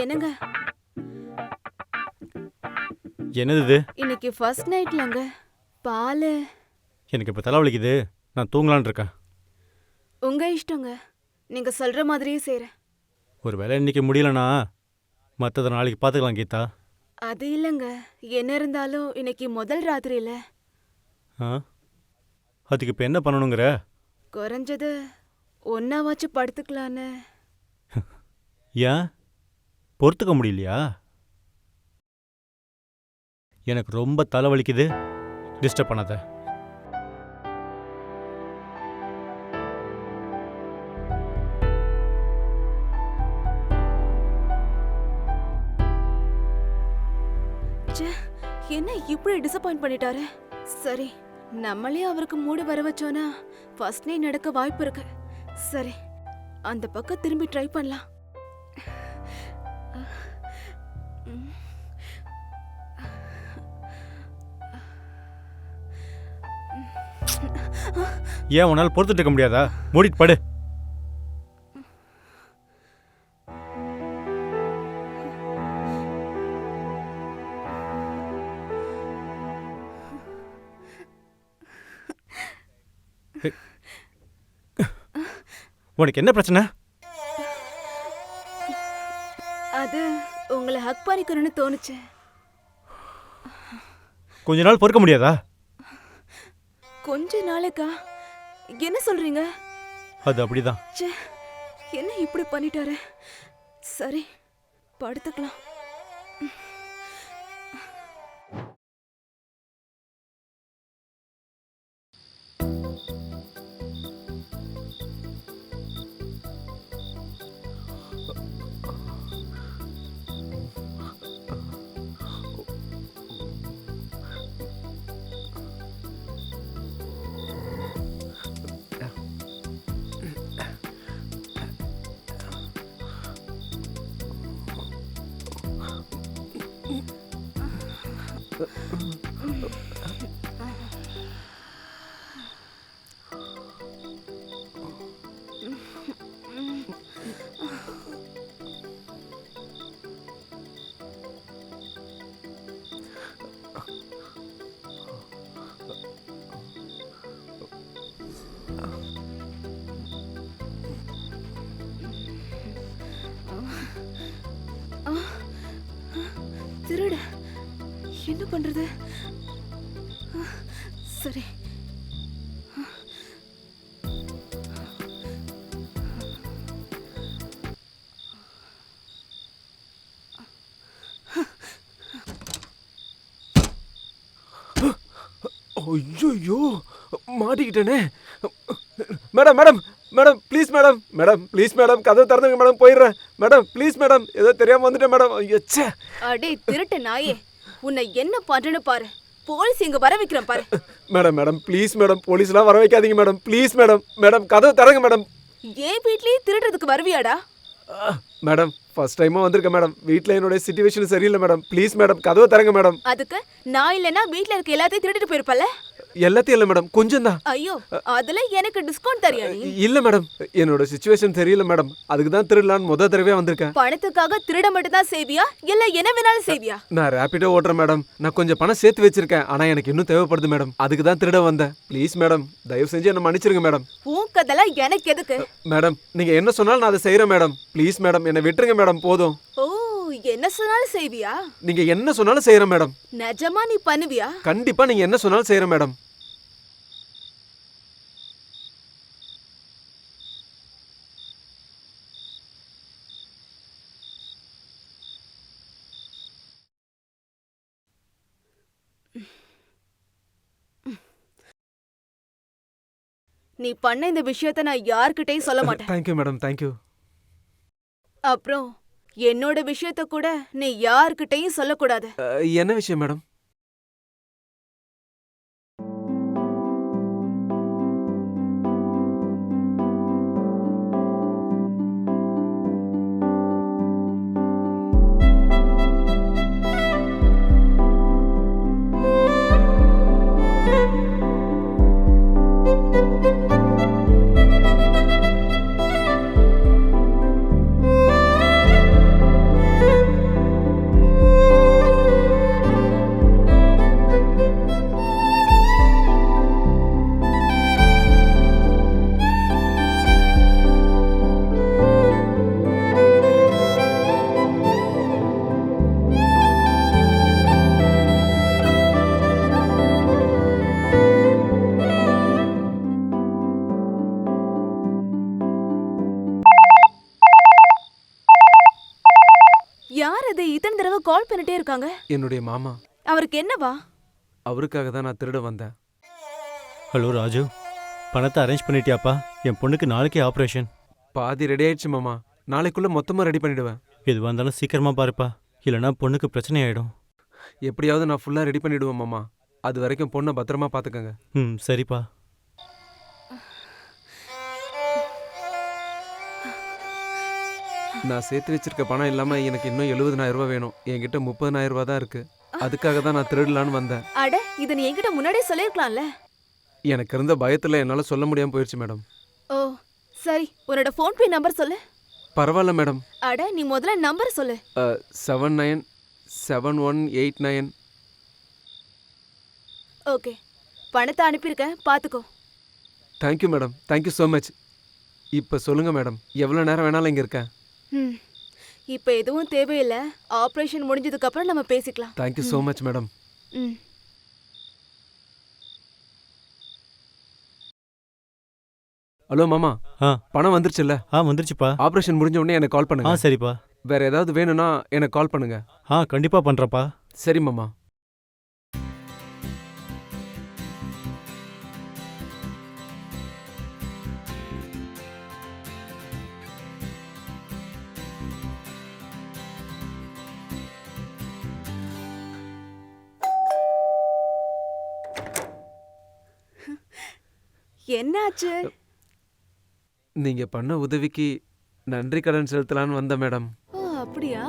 என்னங்க, என்னது இது? இன்னைக்கு ஃபர்ஸ்ட் நைட்லங்க. பாலு எனக்கு இப்போ தலைவலிக்குது. நான் தூங்கலான்னு இருக்கேன். உங்க இஷ்டங்க. நீங்க சொல்ற மாதிரியே செய்றேன். ஒரு வேளை இன்னைக்கு முடியலனா மற்றதை நாளைக்கு பார்த்துக்கலாம் கீதா. அது இல்லங்க, என்ன இருந்தாலும் இன்னைக்கு முதல் ராத்திரியில ஆ, அதுக்கு இப்போ என்ன பண்ணணுங்கிற? குறைஞ்சது ஒன்னாவாச்சும் படுத்துக்கலான்னு. ஏன் பொறுத்துக்க முடியலையா? எனக்கு ரொம்ப தலைவலிக்குது. டிஸ்டர்ப் பண்ணாத. ச்சே, என்ன இப்படி டிசப்பாயிண்ட் பண்ணிட்டாரு. சரி, நம்மளே அவருக்கு மூடு வர வச்சோன்னா ஃபர்ஸ்ட் நைட் நடக்க வாய்ப்பு இருக்கு. சரி, அந்த பக்கம் திரும்பி ட்ரை பண்ணலாம். ஏன் உன்னால் பொறுத்துட்டு இருக்க முடியாதா? மூடிட்டு படு. உனக்கு என்ன பிரச்சனை? அது உங்களை ஹக் பண்ணிக்கணும்னு தோணுச்சு. கொஞ்ச நாள் பொறுக்க முடியாதா? கொஞ்ச நாளைக்கா? என்ன சொல்றீங்க? அது அப்படிதான். ச்சே, என்ன இப்படி பண்ணிட்டாரு. சரி, படுத்துக்கலாம். திருட என்ன பண்றது? சரி, ஐயோ, மாட்டிக்கிட்டேனே. Madam madam madam please madam. Madam please madam, கதவு திறந்துங்க மேடம், போயிடுறேன் மேடம். ப்ளீஸ் மேடம், ஏதோ தெரியாம வந்துட்டேன் மேடம். ஐயோ, அடே திருட்ட நாயே, உன்னை என்ன பண்றேன்னு பாரு. போலீஸ் இங்க வர வைக்கிறேன் பாரு. மேடம் மேடம் ப்ளீஸ் மேடம், போலீஸ்லாம் வர வைக்காதீங்க மேடம். Please madam. மேடம் கதவு திறங்க மேடம். ஏன் வீட்லயே திருடுறதுக்கு வருவியாடா? மேடம் ஃபர்ஸ்ட் டைமா வந்திருக்கேன் மேடம். வீட்டில் என்னோட சிச்சுவேஷன் சரியில்லை மேடம். ப்ளீஸ் மேடம், கதவை திறங்க மேடம். அதுக்கு நான் இல்லைன்னா வீட்ல இருக்க எல்லாத்தையும் திருடிட்டு போயிருப்பல. எல்லாத்தையும் இல்லை மேடம், கொஞ்சம் தான். ஐயோ, அதுல எனக்கு டிஸ்கவுண்ட் தரியா நீ? இல்லை மேடம், என்னோட சிச்சுவேஷன் சரியில்லை மேடம். அதுக்கு தான் திருடலான்னு முத தடவையா வந்திருக்கேன். பணத்துக்காக திருட மட்டும் தான் செய்வியா இல்ல என்ன வேணாலும் செய்வியா? நான் ரேபிடோ ஓட்டுறேன் மேடம். நான் கொஞ்சம் பணம் சேர்த்து வச்சிருக்கேன், ஆனா எனக்கு இன்னும் தேவைப்படுது மேடம். அதுக்கு தான் திருட வந்தேன். ப்ளீஸ் மேடம், தயவு செஞ்சு என்ன மன்னிச்சிருங்க மேடம். உன் கதெல்லாம் எனக்கு எதுக்கு? மேடம் நீங்க என்ன சொன்னாலும் நான் அதை செய்யறேன் மேடம். ப்ளீஸ் மேடம், என்னை விட்டுருங்க மேடம், போதும். ஓ, என்ன சொன்னாலும் செய்வியா? நீங்க என்ன சொன்னாலும் செய்யறேன் மேடம். நிஜமா நீ பண்ணுவியா? கண்டிப்பா நீங்க என்ன சொன்னாலும் செய்யறேன் மேடம். நீ பண்ண இந்த விஷயத்த நான் யார்கிட்டயும் சொல்ல மாட்டேன். Thank you madam, thank you. அப்புறம் என்னோட விஷயத்த கூட நீ யார்கிட்டயும் சொல்லக்கூடாது. என்ன விஷயம் மேடம்? ஃபோன் பண்ணிட்டே இருக்காங்க. என்னுடைய மாமா. அவருக்கு என்னவா? அவருக்காக தான் நான் திருட வந்தேன். ஹலோ ராஜு, பணத்தை அரேஞ்ச் பண்ணிட்டியாப்பா? என் பொண்ணுக்கு நாளைக்கே ஆப்ரேஷன். பாதி ரெடி ஆயிடுச்சு மாமா. நாளைக்குள்ள மொத்தமா ரெடி பண்ணிடுவேன். எது வந்தாலும் சீக்கிரமா பாருப்பா, இல்லைன்னா பொண்ணுக்கு பிரச்சனை ஆயிடும். எப்படியாவது நான் ஃபுல்லா ரெடி பண்ணிடுவேன் மாமா. அது வரைக்கும் பொண்ணை பத்திரமா பாத்துக்கங்க. ம் சரிப்பா. நான் சேர்த்து வச்சிருக்க பணம் இல்லாம எனக்கு இன்னும் 70,000 ரூபாய் வேணும். என்கிட்ட 30,000 ரூபாய் தான் இருக்கு. அதுக்காக தான் நான் திருடலான்னு வந்தேன். அட, இத நீ என்கிட்ட முன்னாடியே சொல்லிருக்கலாம்ல. எனக்கு இருந்த பயத்துல என்னால சொல்ல முடியாம போயிடுச்சு மேடம். ஓ சரி, உன்னோட ஃபோன்பே நம்பர் சொல்லு. பரவாயில்ல மேடம். அட, நீ முதல்ல நம்பர் சொல்லு. 797189. ஓகே, பணத்தை அனுப்பியிருக்கேன், பாத்துக்கோ. Thank you madam, thank you so much. இப்போ சொல்லுங்க மேடம், எவ்வளோ நேரம் வேணாலும் இங்கே இருக்கேன். ம், இப்போ எதுவும் தேவையில்லை. ஆப்ரேஷன் முடிஞ்சதுக்கு அப்புறம் நம்ம பேசிக்கலாம். Thank you so much madam. ம். ஹலோ மாமா, ஆ பணம் வந்துருச்சுல்ல? வந்துருச்சுப்பா. ஆப்ரேஷன் முடிஞ்ச உடனே எனக்கு கால் பண்ணுங்க. சரிப்பா. வேற ஏதாவது வேணும்னா எனக்கு கால் பண்ணுங்க. கண்டிப்பா பண்றப்பா. சரி மாமா. என்னாச்சு? நீங்க பண்ண உதவிக்கு நன்றி கடன் செலுத்தலான்னு வந்தேன் மேடம். ஓ அப்படியா?